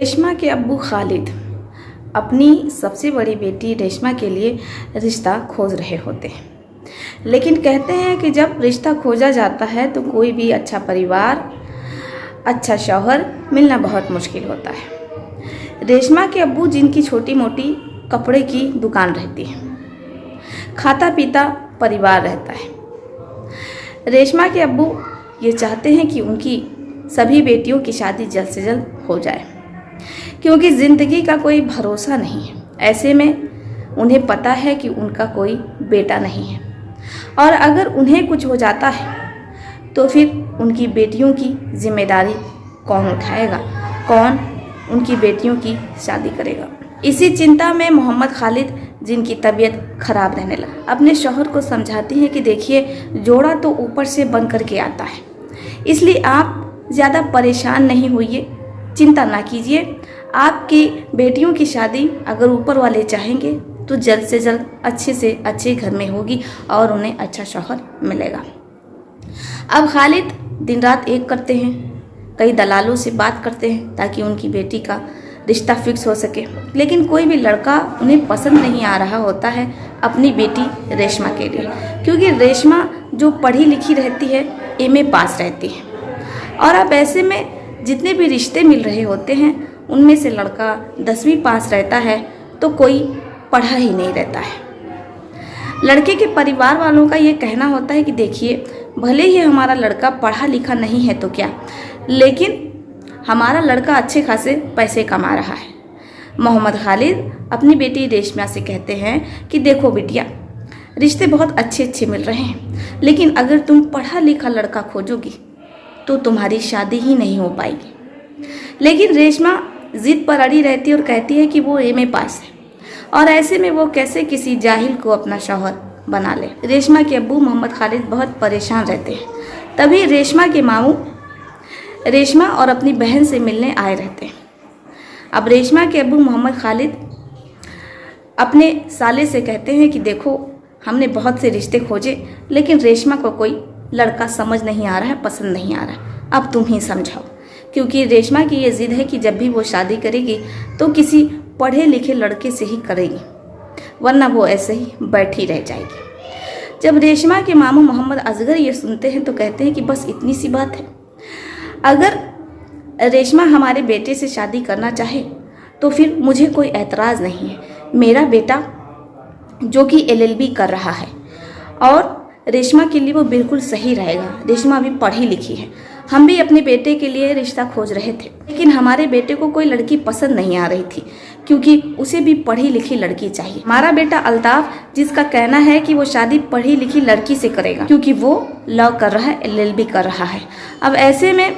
रेशमा के अब्बू खालिद अपनी सबसे बड़ी बेटी रेशमा के लिए रिश्ता खोज रहे होते हैं, लेकिन कहते हैं कि जब रिश्ता खोजा जाता है तो कोई भी अच्छा परिवार, अच्छा शौहर मिलना बहुत मुश्किल होता है। रेशमा के अब्बू, जिनकी छोटी मोटी कपड़े की दुकान रहती है, खाता पीता परिवार रहता है। रेशमा के अब्बू ये चाहते हैं कि उनकी सभी बेटियों की शादी जल्द से जल्द हो जाए, क्योंकि ज़िंदगी का कोई भरोसा नहीं है। ऐसे में उन्हें पता है कि उनका कोई बेटा नहीं है, और अगर उन्हें कुछ हो जाता है तो फिर उनकी बेटियों की जिम्मेदारी कौन उठाएगा, कौन उनकी बेटियों की शादी करेगा। इसी चिंता में मोहम्मद खालिद, जिनकी तबीयत खराब रहने लगी, अपने शौहर को समझाती हैं कि देखिए, जोड़ा तो ऊपर से बन करके आता है, इसलिए आप ज़्यादा परेशान नहीं होइए, चिंता ना कीजिए। आपकी बेटियों की शादी अगर ऊपर वाले चाहेंगे तो जल्द से जल्द अच्छे से अच्छे घर में होगी और उन्हें अच्छा शौहर मिलेगा। अब खालिद दिन रात एक करते हैं, कई दलालों से बात करते हैं ताकि उनकी बेटी का रिश्ता फिक्स हो सके, लेकिन कोई भी लड़का उन्हें पसंद नहीं आ रहा होता है अपनी बेटी रेशमा के लिए, क्योंकि रेशमा जो पढ़ी लिखी रहती है, एमए पास रहती है, और अब ऐसे में जितने भी रिश्ते मिल रहे होते हैं उनमें से लड़का 10वीं पास रहता है तो कोई पढ़ा ही नहीं रहता है। लड़के के परिवार वालों का ये कहना होता है कि देखिए, भले ही हमारा लड़का पढ़ा लिखा नहीं है तो क्या, लेकिन हमारा लड़का अच्छे खासे पैसे कमा रहा है। मोहम्मद खालिद अपनी बेटी रेशमा से कहते हैं कि देखो बिटिया, रिश्ते बहुत अच्छे अच्छे मिल रहे हैं, लेकिन अगर तुम पढ़ा लिखा लड़का खोजोगी तो तुम्हारी शादी ही नहीं हो पाएगी। लेकिन रेशमा जिद पर अड़ी रहती है और कहती है कि वो एमए पास है, और ऐसे में वो कैसे किसी जाहिल को अपना शौहर बना ले। रेशमा के अब्बू मोहम्मद खालिद बहुत परेशान रहते हैं। तभी रेशमा के मामू रेशमा और अपनी बहन से मिलने आए रहते हैं। अब रेशमा के अब्बू मोहम्मद खालिद अपने साले से कहते हैं कि देखो, हमने बहुत से रिश्ते खोजे, लेकिन रेशमा को कोई लड़का समझ नहीं आ रहा है, पसंद नहीं आ रहा है, अब तुम ही समझाओ। क्योंकि रेशमा की ये जिद है कि जब भी वो शादी करेगी तो किसी पढ़े लिखे लड़के से ही करेगी, वरना वो ऐसे ही बैठी रह जाएगी। जब रेशमा के मामू मोहम्मद असगर ये सुनते हैं तो कहते हैं कि बस इतनी सी बात है, अगर रेशमा हमारे बेटे से शादी करना चाहे तो फिर मुझे कोई एतराज़ नहीं है। मेरा बेटा जो कि एलएलबी कर रहा है और रेशमा के लिए वो बिल्कुल सही रहेगा। रेशमा अभी पढ़ी लिखी है। हम भी अपने बेटे के लिए रिश्ता खोज रहे थे, लेकिन हमारे बेटे को कोई लड़की पसंद नहीं आ रही थी, क्योंकि उसे भी पढ़ी लिखी लड़की चाहिए। हमारा बेटा अल्ताफ, जिसका कहना है कि वो शादी पढ़ी लिखी लड़की से करेगा, क्योंकि वो लॉ कर रहा है, एलएलबी कर रहा है। अब ऐसे में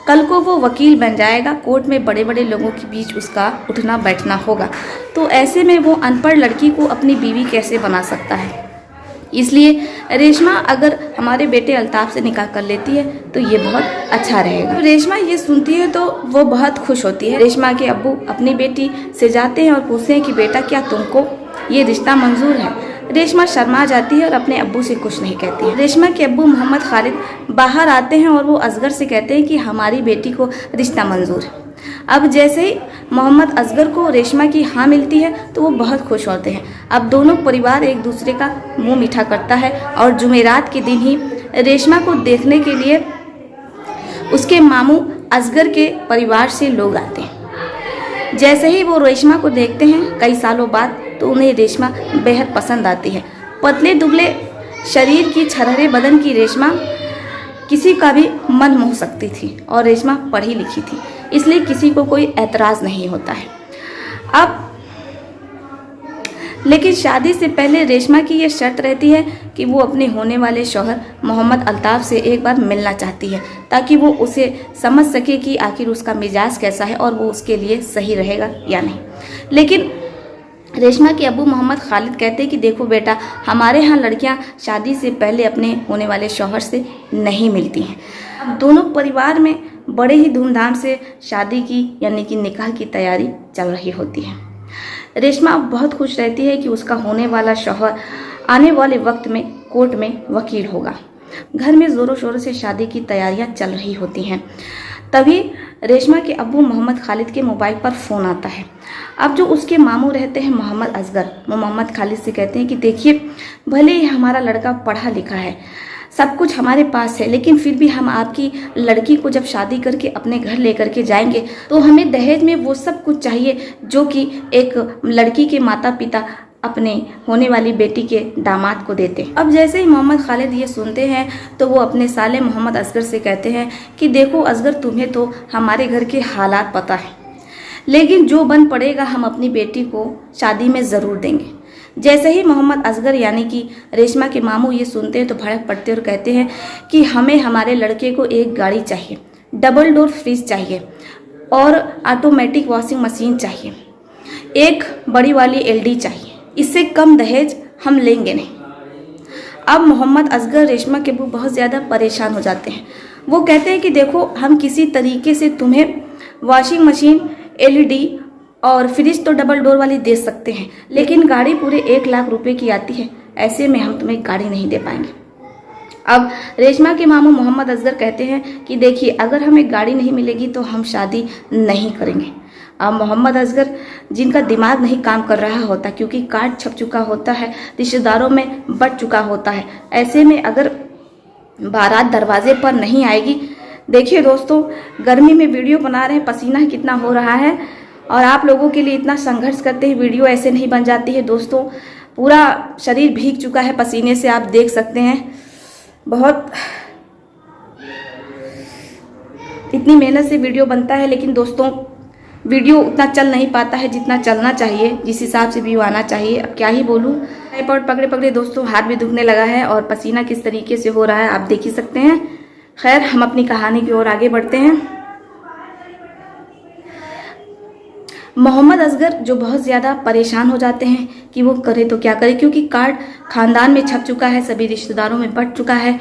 कल को वो वकील बन जाएगा, कोर्ट में बड़े बड़े लोगों के बीच उसका उठना बैठना होगा, तो ऐसे में वो अनपढ़ लड़की को अपनी बीवी कैसे बना सकता है। इसलिए रेशमा अगर हमारे बेटे अल्ताफ से निकाह कर लेती है तो ये बहुत अच्छा रहेगा। रेशमा ये सुनती है तो वो बहुत खुश होती है। रेशमा के अब्बू अपनी बेटी से जाते हैं और पूछते हैं कि बेटा, क्या तुमको ये रिश्ता मंजूर है। रेशमा शर्मा जाती है और अपने अब्बू से कुछ नहीं कहती है। रेशमा के अब्बू मोहम्मद खालिद बाहर आते हैं और वो असगर से कहते हैं कि हमारी बेटी को रिश्ता मंजूर है। अब जैसे ही मोहम्मद असगर को रेशमा की हाँ मिलती है तो वो बहुत खुश होते हैं। अब दोनों परिवार एक दूसरे का मुंह मीठा करता है, और जुमेरात के दिन ही रेशमा को देखने के लिए उसके मामू असगर के परिवार से लोग आते हैं। जैसे ही वो रेशमा को देखते हैं कई सालों बाद, तो उन्हें रेशमा बेहद पसंद आती है। पतले दुबले शरीर की, छरहरे बदन की रेशमा किसी का भी मन मोह सकती थी, और रेशमा पढ़ी लिखी थी, इसलिए किसी को कोई एतराज़ नहीं होता है। अब लेकिन शादी से पहले रेशमा की ये शर्त रहती है कि वो अपने होने वाले शौहर मोहम्मद अल्ताफ से एक बार मिलना चाहती है, ताकि वो उसे समझ सके कि आखिर उसका मिजाज कैसा है और वो उसके लिए सही रहेगा या नहीं। लेकिन रेशमा के अब्बू मोहम्मद खालिद कहते हैं कि देखो बेटा, हमारे यहाँ लड़कियाँ शादी से पहले अपने होने वाले शौहर से नहीं मिलती हैं। अब दोनों परिवार में बड़े ही धूमधाम से शादी की, यानी कि निकाह की तैयारी चल रही होती है। रेशमा बहुत खुश रहती है कि उसका होने वाला शौहर आने वाले वक्त में कोर्ट में वकील होगा। घर में ज़ोरों शोरों से शादी की तैयारियां चल रही होती हैं। तभी रेशमा के अब्बू मोहम्मद खालिद के मोबाइल पर फ़ोन आता है। अब जो उसके मामू रहते हैं मोहम्मद असगर, वो मोहम्मद खालिद से कहते हैं कि देखिए, भले ही हमारा लड़का पढ़ा लिखा है, सब कुछ हमारे पास है, लेकिन फिर भी हम आपकी लड़की को जब शादी करके अपने घर लेकर के जाएंगे तो हमें दहेज में वो सब कुछ चाहिए जो कि एक लड़की के माता पिता अपने होने वाली बेटी के दामाद को देते। अब जैसे ही मोहम्मद खालिद ये सुनते हैं तो वो अपने साले मोहम्मद असगर से कहते हैं कि देखो असगर, तुम्हें तो हमारे घर के हालात पता है, लेकिन जो बन पड़ेगा हम अपनी बेटी को शादी में ज़रूर देंगे। जैसे ही मोहम्मद असगर यानी कि रेशमा के मामू ये सुनते हैं तो भड़क पड़ते और कहते हैं कि हमें हमारे लड़के को एक गाड़ी चाहिए, डबल डोर फ्रिज चाहिए और ऑटोमेटिक वॉशिंग मशीन चाहिए, एक बड़ी वाली एलडी चाहिए, इससे कम दहेज हम लेंगे नहीं। अब मोहम्मद असगर रेशमा के अब्बू बहुत ज़्यादा परेशान हो जाते हैं। वो कहते हैं कि देखो, हम किसी तरीके से तुम्हें वॉशिंग मशीन, एलईडी और फ्रिज तो डबल डोर वाली दे सकते हैं, लेकिन गाड़ी पूरे 1 लाख रुपए की आती है, ऐसे में हम तुम्हें गाड़ी नहीं दे पाएंगे। अब रेशमा के मामू मोहम्मद असगर कहते हैं कि देखिए, अगर हमें गाड़ी नहीं मिलेगी तो हम शादी नहीं करेंगे। अब मोहम्मद असगर, जिनका दिमाग नहीं काम कर रहा होता क्योंकि कार्ड छप चुका होता है, रिश्तेदारों में बट चुका होता है, ऐसे में अगर बारात दरवाजे पर नहीं आएगी। देखिए दोस्तों, गर्मी में वीडियो बना रहे हैं, पसीना कितना हो रहा है और आप लोगों के लिए इतना संघर्ष करते हैं, वीडियो ऐसे नहीं बन जाती है दोस्तों। पूरा शरीर भीग चुका है पसीने से, आप देख सकते हैं। बहुत इतनी मेहनत से वीडियो बनता है, लेकिन दोस्तों वीडियो उतना चल नहीं पाता है जितना चलना चाहिए, जिस हिसाब से व्यू आना चाहिए। अब क्या ही बोलूँ, ट्राइपॉड पकड़े पकड़े दोस्तों हाथ भी दुखने लगा है और पसीना किस तरीके से हो रहा है आप देख ही सकते हैं। खैर, हम अपनी कहानी की ओर आगे बढ़ते हैं। मोहम्मद असगर जो बहुत ज़्यादा परेशान हो जाते हैं कि वो करे तो क्या करे, क्योंकि कार्ड खानदान में छप चुका है, सभी रिश्तेदारों में बट चुका है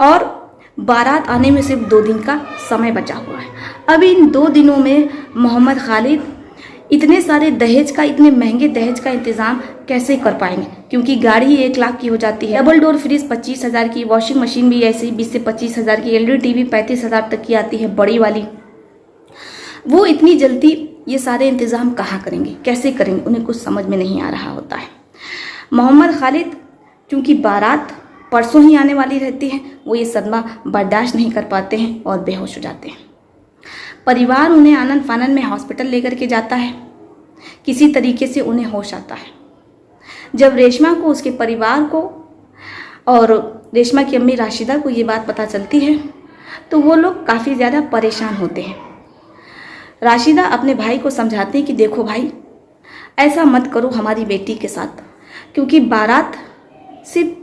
और बारात आने में सिर्फ 2 दिन का समय बचा हुआ है। अब इन 2 दिनों में मोहम्मद खालिद इतने सारे दहेज का, इतने महंगे दहेज का इंतज़ाम कैसे कर पाएंगे, क्योंकि गाड़ी ही 1 लाख की हो जाती है, डबल डोर फ्रिज 25,000 की, वॉशिंग मशीन भी ऐसे ही 20 से 25,000 की, एलईडी टीवी 35,000 तक की आती है बड़ी वाली। वो इतनी जल्दी ये सारे इंतज़ाम कहाँ करेंगे, कैसे करेंगे, उन्हें कुछ समझ में नहीं आ रहा होता है। मोहम्मद खालिद, चूँकि बारात परसों ही आने वाली रहती है, वो ये सदमा बर्दाश्त नहीं कर पाते हैं और बेहोश हो जाते हैं। परिवार उन्हें आनन फानन में हॉस्पिटल लेकर के जाता है, किसी तरीके से उन्हें होश आता है। जब रेशमा को, उसके परिवार को और रेशमा की अम्मी राशिदा को ये बात पता चलती है तो वो लोग काफ़ी ज़्यादा परेशान होते हैं। राशिदा अपने भाई को समझाते हैं कि देखो भाई, ऐसा मत करो हमारी बेटी के साथ, क्योंकि बारात सिर्फ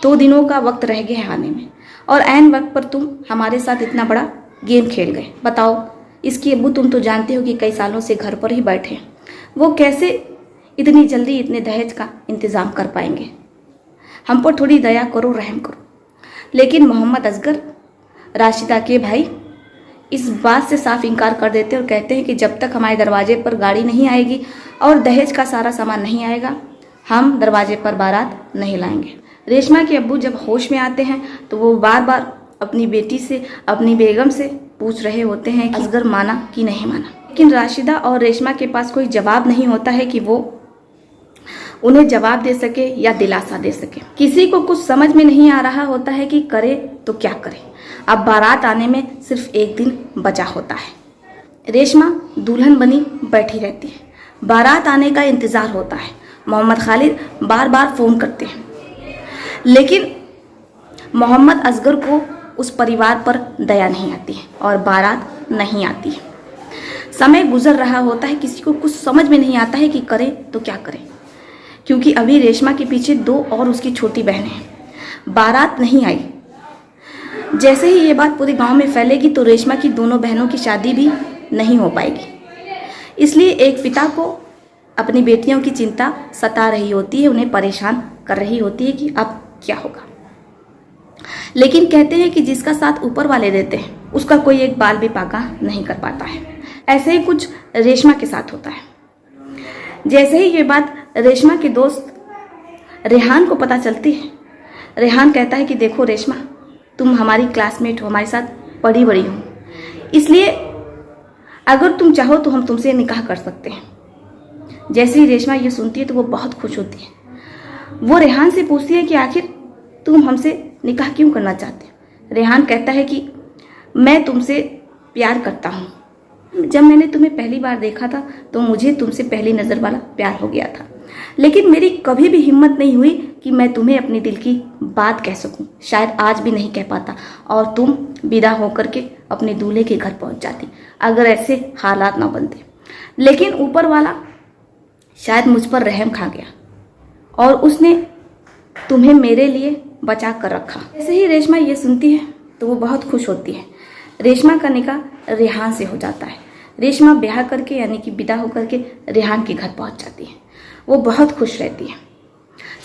2 दिनों का वक्त रह गया है आने में और ऐन वक्त पर तुम हमारे साथ इतना बड़ा गेम खेल गए। बताओ, इसकी अब्बू तुम तो जानते हो कि कई सालों से घर पर ही बैठे, वो कैसे इतनी जल्दी इतने दहेज का इंतज़ाम कर पाएंगे। हम पर थोड़ी दया करो, रहम करो। लेकिन मोहम्मद असगर, राशिदा के भाई, इस बात से साफ इनकार कर देते और कहते हैं कि जब तक हमारे दरवाजे पर गाड़ी नहीं आएगी और दहेज का सारा सामान नहीं आएगा, हम दरवाजे पर बारात नहीं लाएंगे। रेशमा के अब्बू जब होश में आते हैं तो वो बार बार अपनी बेटी से, अपनी बेगम से पूछ रहे होते हैं कि असगर माना कि नहीं माना, लेकिन राशिदा और रेशमा के पास कोई जवाब नहीं होता है कि वो उन्हें जवाब दे सके या दिलासा दे सके। किसी को कुछ समझ में नहीं आ रहा होता है कि करे तो क्या करे। अब बारात आने में सिर्फ 1 दिन बचा होता है। रेशमा दुल्हन बनी बैठी रहती है, बारात आने का इंतज़ार होता है। मोहम्मद खालिद बार बार फ़ोन करते हैं, लेकिन मोहम्मद असगर को उस परिवार पर दया नहीं आती है और बारात नहीं आती है। समय गुजर रहा होता है, किसी को कुछ समझ में नहीं आता है कि करे तो क्या करे, क्योंकि अभी रेशमा के पीछे 2 और उसकी छोटी बहनें हैं। बारात नहीं आई। जैसे ही ये बात पूरे गांव में फैलेगी तो रेशमा की दोनों बहनों की शादी भी नहीं हो पाएगी। इसलिए एक पिता को अपनी बेटियों की चिंता सता रही होती है, उन्हें परेशान कर रही होती है कि अब क्या होगा। लेकिन कहते हैं कि जिसका साथ ऊपर वाले देते हैं उसका कोई एक बाल भी पाका नहीं कर पाता है। ऐसे ही कुछ रेशमा के साथ होता है। जैसे ही ये बात रेशमा के दोस्त रेहान को पता चलती है, रेहान कहता है कि देखो रेशमा, तुम हमारी क्लासमेट हो, हमारे साथ पढ़ी बड़ी हो, इसलिए अगर तुम चाहो तो हम तुमसे निकाह कर सकते हैं। जैसे ही रेशमा ये सुनती है तो वो बहुत खुश होती है। वो रेहान से पूछती है कि आखिर तुम हमसे निकाह क्यों करना चाहते हो। रेहान कहता है कि मैं तुमसे प्यार करता हूँ। जब मैंने तुम्हें पहली बार देखा था तो मुझे तुमसे पहली नज़र वाला प्यार हो गया था, लेकिन मेरी कभी भी हिम्मत नहीं हुई कि मैं तुम्हें अपने दिल की बात कह सकूं। शायद आज भी नहीं कह पाता और तुम विदा होकर के अपने दूल्हे के घर पहुंच जाती अगर ऐसे हालात ना बनते। लेकिन ऊपर वाला शायद मुझ पर रहम खा गया और उसने तुम्हें मेरे लिए बचा कर रखा। जैसे ही रेशमा ये सुनती है तो वो बहुत खुश होती है। रेशमा का निकाह रेहान से हो जाता है। रेशमा ब्याह करके यानी कि विदा होकर के रेहान के घर पहुंच जाती है। वो बहुत खुश रहती है।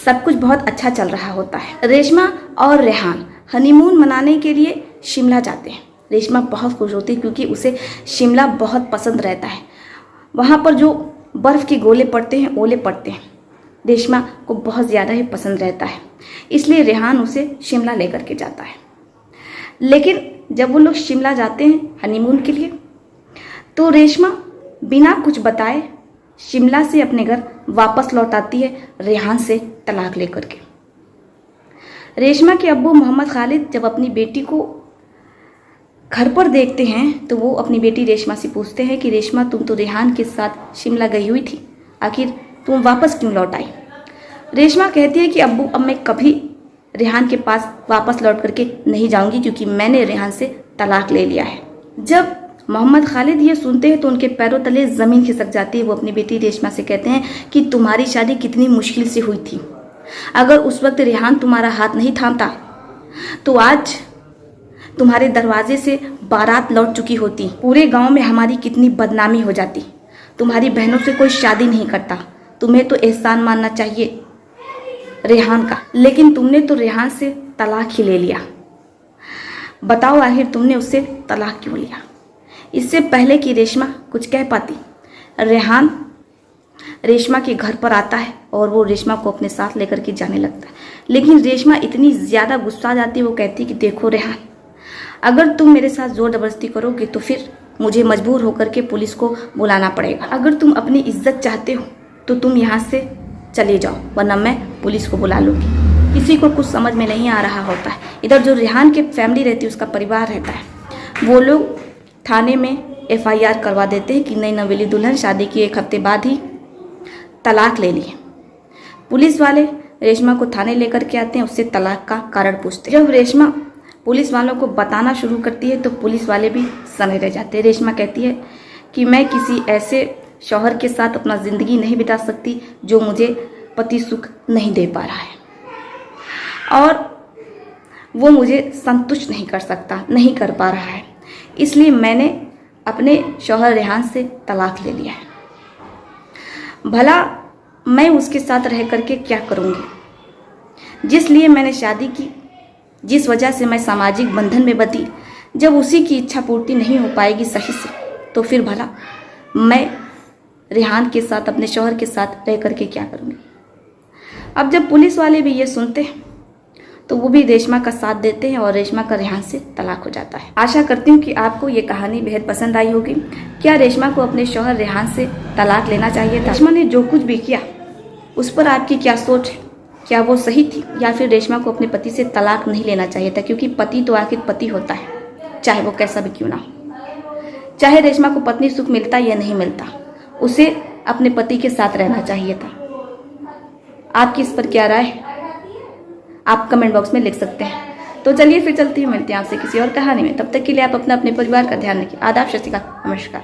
सब कुछ बहुत अच्छा चल रहा होता है। रेशमा और रेहान हनीमून मनाने के लिए शिमला जाते हैं। रेशमा बहुत खुश होती है क्योंकि उसे शिमला बहुत पसंद रहता है। वहाँ पर जो बर्फ़ के गोले पड़ते हैं, ओले पड़ते हैं, रेशमा को बहुत ज़्यादा ही पसंद रहता है। इसलिए रेहान उसे शिमला लेकर के जाता है। लेकिन जब वो लोग शिमला जाते हैं हनीमून के लिए तो रेशमा बिना कुछ बताए शिमला से अपने घर वापस लौट आती है रेहान से तलाक लेकर के। रेशमा के अब्बू मोहम्मद खालिद जब अपनी बेटी को घर पर देखते हैं तो वो अपनी बेटी रेशमा से पूछते हैं कि रेशमा, तुम तो रेहान के साथ शिमला गई हुई थी, आखिर तुम वापस क्यों लौट आई। रेशमा कहती है कि अब्बू, अब मैं कभी रेहान के पास वापस लौट करके नहीं जाऊंगी क्योंकि मैंने रेहान से तलाक ले लिया है। जब मोहम्मद खालिद ये सुनते हैं तो उनके पैरों तले ज़मीन खिसक जाती है। वो अपनी बेटी रेशमा से कहते हैं कि तुम्हारी शादी कितनी मुश्किल से हुई थी। अगर उस वक्त रेहान तुम्हारा हाथ नहीं थामता तो आज तुम्हारे दरवाजे से बारात लौट चुकी होती। पूरे गांव में हमारी कितनी बदनामी हो जाती। तुम्हारी बहनों से कोई शादी नहीं करता। तुम्हें तो एहसान मानना चाहिए रेहान का, लेकिन तुमने तो रेहान से तलाक ही ले लिया। बताओ आखिर तुमने उससे तलाक क्यों लिया। इससे पहले कि रेशमा कुछ कह पाती, रेहान रेशमा के घर पर आता है और वो रेशमा को अपने साथ लेकर के जाने लगता है। लेकिन रेशमा इतनी ज़्यादा गुस्सा जाती है, वो कहती है कि देखो रेहान, अगर तुम मेरे साथ ज़ोर ज़बरदस्ती करोगे तो फिर मुझे मजबूर होकर के पुलिस को बुलाना पड़ेगा। अगर तुम अपनी इज्जत चाहते हो तो तुम यहाँ से चले जाओ, वरना मैं पुलिस को बुला लूँगी। किसी को कुछ समझ में नहीं आ रहा होता है। इधर जो रेहान की फैमिली रहती है, उसका परिवार रहता है, वो लोग थाने में FIR करवा देते हैं कि नई नवेली दुल्हन शादी के 1 हफ्ते बाद ही तलाक ले ली है। पुलिस वाले रेशमा को थाने लेकर के आते हैं, उससे तलाक का कारण पूछते हैं। जब रेशमा पुलिस वालों को बताना शुरू करती है तो पुलिस वाले भी सने रह जाते हैं। रेशमा कहती है कि मैं किसी ऐसे शौहर के साथ अपना ज़िंदगी नहीं बिता सकती जो मुझे पति सुख नहीं दे पा रहा है और वो मुझे संतुष्ट नहीं कर सकता, नहीं कर पा रहा है। इसलिए मैंने अपने शौहर रेहान से तलाक ले लिया है। भला मैं उसके साथ रह करके क्या करूँगी। जिस लिए मैंने शादी की, जिस वजह से मैं सामाजिक बंधन में बंधी, जब उसी की इच्छा पूर्ति नहीं हो पाएगी सही से, तो फिर भला मैं रेहान के साथ, अपने शौहर के साथ रह करके क्या करूँगी। अब जब पुलिस वाले भी ये सुनते हैं तो वो भी रेशमा का साथ देते हैं और रेशमा का रेहान से तलाक हो जाता है। आशा करती हूँ कि आपको ये कहानी बेहद पसंद आई होगी। क्या रेशमा को अपने शौहर रेहान से तलाक लेना चाहिए था। रेशमा ने जो कुछ भी किया उस पर आपकी क्या सोच है, क्या वो सही थी या फिर रेशमा को अपने पति से तलाक नहीं लेना चाहिए था, क्योंकि पति तो आखिर पति होता है, चाहे वो कैसा भी क्यों ना हो। चाहे रेशमा को पत्नी सुख मिलता या नहीं मिलता, उसे अपने पति के साथ रहना चाहिए था। आपकी इस पर क्या राय है, आप कमेंट बॉक्स में लिख सकते हैं। तो चलिए फिर चलती हूँ, मिलते हैं आपसे किसी और कहानी में। तब तक के लिए आप अपने परिवार का ध्यान रखिए। आदाब, सत श्री अकाल, नमस्कार।